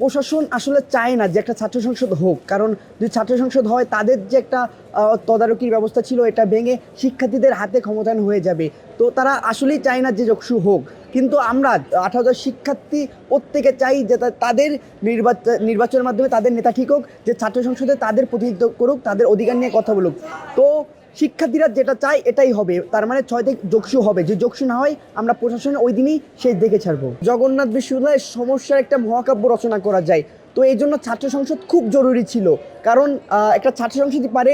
প্রশাসন আসলে চায় না যে একটা ছাত্র সংসদ হোক, কারণ যদি ছাত্র সংসদ হয় তাদের যে একটা তদারকির ব্যবস্থা ছিল এটা ভেঙে শিক্ষার্থীদের হাতে ক্ষমতায়ন হয়ে যাবে। তো তারা আসলেই চায় না যে যকসু হোক। কিন্তু আমরা 18,000 শিক্ষার্থী প্রত্যেকে চাই যে তাদের নির্বাচনের মাধ্যমে তাদের নেতা ঠিক হোক, যে ছাত্র সংসদে তাদের প্রতিনিধিত্ব করুক, তাদের অধিকার নিয়ে কথা বলুক। তো শিক্ষার্থীরা যেটা চায় এটাই হবে, তার মানে 6 থেকে যোগসু হবে। যে যোগসু না হয় আমরা প্রশাসনে ওই দিনই শেষ দেখে ছাড়বো। জগন্নাথ বিশ্ববিদ্যালয়ের সমস্যার একটা মহাকাব্য রচনা করা যায়। তো এই জন্য ছাত্র সংসদ খুব জরুরি ছিল, কারণ একটা ছাত্র সংসদই পারে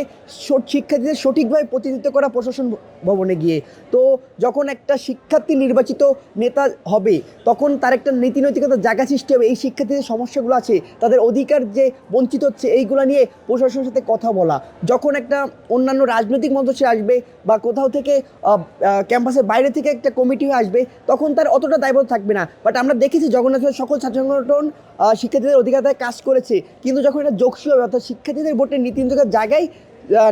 শিক্ষার্থীদের সঠিকভাবে প্রতিনিধিত্ব করা প্রশাসন ভবনে গিয়ে। তো যখন একটা শিক্ষার্থী নির্বাচিত নেতা হবে তখন তার একটা নীতি নৈতিকতার জায়গা সৃষ্টি হবে। এই শিক্ষার্থীদের সমস্যাগুলো আছে, তাদের অধিকার যে বঞ্চিত হচ্ছে, এইগুলো নিয়ে প্রশাসনের সাথে কথা বলা। যখন একটা অন্যান্য রাজনৈতিক মঞ্চে আসবে বা কোথাও থেকে ক্যাম্পাসের বাইরে থেকে একটা কমিটি হয়ে আসবে, তখন তার অতটা দায়বদ্ধ থাকবে না। বাট আমরা দেখেছি জগন্নাথের সকল ছাত্র সংগঠন শিক্ষার্থীদের অধিকার কাজ করেছে, কিন্তু যখন এটা যোগসু হবে অর্থাৎ শিক্ষার্থীদের ভোটের নীতি নৈতিকতার জায়গায়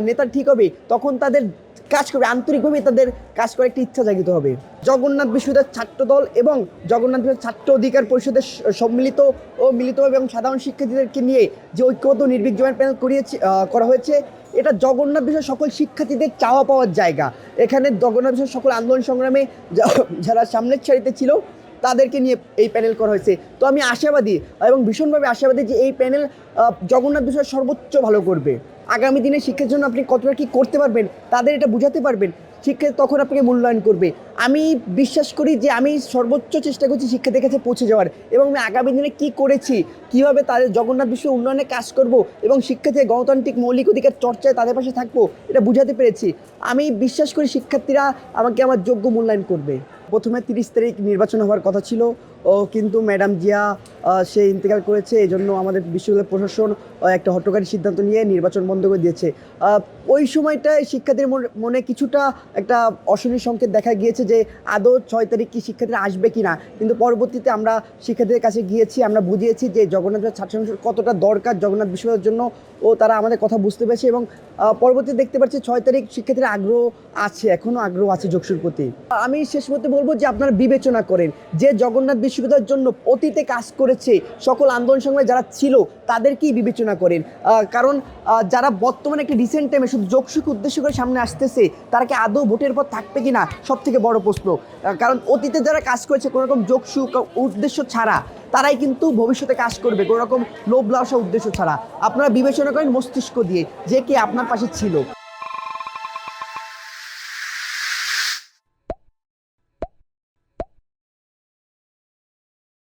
নেতা ঠিক হবে, তখন তাদের কাজ করবে আন্তরিকভাবে, তাদের কাজ করার একটা ইচ্ছা জাগিত হবে। জগন্নাথ বিশ্ববিদ্যালয়ের ছাত্রদল এবং জগন্নাথ বিশ্ববিদ্যালয় ছাত্র অধিকার পরিষদের সম্মিলিত ও মিলিতভাবে এবং সাধারণ শিক্ষার্থীদেরকে নিয়ে যে ঐক্যবদ্ধ নির্ভীক জয়েন্ট প্যানেল করা হয়েছে, এটা জগন্নাথ বিষয়ের সকল শিক্ষার্থীদের চাওয়া পাওয়ার জায়গা। এখানে জগন্নাথ বিষয়ের সকল আন্দোলন সংগ্রামে যারা সামনের সারিতে ছিল তাদেরকে নিয়ে এই প্যানেল করা হয়েছে। তো আমি আশাবাদী এবং ভীষণভাবে আশাবাদী যে এই প্যানেল জগন্নাথ বিষয় সর্বোচ্চ ভালো করবে। আগামী দিনে শিক্ষার জন্য আপনি কতটা কী করতে পারবেন তাদের এটা বুঝাতে পারবেন, শিক্ষার্থী তখন আপনাকে মূল্যায়ন করবে। আমি বিশ্বাস করি যে আমি সর্বোচ্চ চেষ্টা করছি শিক্ষার্থীর কাছে পৌঁছে যাওয়ার, এবং আমি আগামী দিনে কী করেছি, কীভাবে তাদের জগন্নাথ বিশ্ব উন্নয়নে কাজ করব এবং শিক্ষার্থীর গণতান্ত্রিক মৌলিক অধিকার চর্চায় তাদের পাশে থাকবো, এটা বুঝাতে পেরেছি। আমি বিশ্বাস করি শিক্ষার্থীরা আমাকে আমার যোগ্য মূল্যায়ন করবে। প্রথমে 30 তারিখ নির্বাচন হওয়ার কথা ছিল, কিন্তু ম্যাডাম জিয়া সে ইন্তেকাল করেছে। এই জন্য আমাদের বিশ্ববিদ্যালয় প্রশাসন একটা হঠকারী সিদ্ধান্ত নিয়ে নির্বাচন বন্ধ করে দিয়েছে। ওই সময়টায় শিক্ষার্থীদের মনে কিছুটা একটা অশনির সংকেত দেখা গিয়েছে যে আদৌ 6 তারিখ কি শিক্ষার্থীরা আসবে কি না। কিন্তু পরবর্তীতে আমরা শিক্ষার্থীদের কাছে গিয়েছি, আমরা বুঝিয়েছি যে জগন্নাথ ছাত্র সংসদ কতটা দরকার জগন্নাথ বিশ্ববিদ্যালয়ের জন্য, ও তারা আমাদের কথা বুঝতে পেরেছে। এবং পরবর্তীতে দেখতে পাচ্ছি 6 তারিখ শিক্ষার্থীরা আগ্রহ আছে, এখনও আগ্রহ আছে যোগসুর প্রতি। আমি শেষ মতে বলবো যে আপনারা বিবেচনা করেন যে জগন্নাথ বিশ্ববিদ্যালয়ের জন্য অতীতে কাজ করেছে সকল আন্দোলন সংগ্রামে যারা ছিল তাদেরকেই বিবেচনা করেন। কারণ যারা বর্তমানে একটা রিসেন্ট টাইমে শুধু যোগসুকে উদ্দেশ্য করে সামনে আসতেছে, তারা কি আদৌ ভোটের পর থাকবে কি না, সব থেকে বড় প্রশ্ন। কারণ অতীতে যারা কাজ করেছে কোনো রকম যোগসু উদ্দেশ্য ছাড়া, তারাই কিন্তু ভবিষ্যতে কাজ করবে কোনো রকম লোভ লালসা উদ্দেশ্য ছাড়া। আপনারা বিবেচনা করেন মস্তিষ্ক দিয়ে যে কে আপনার পাশে ছিল।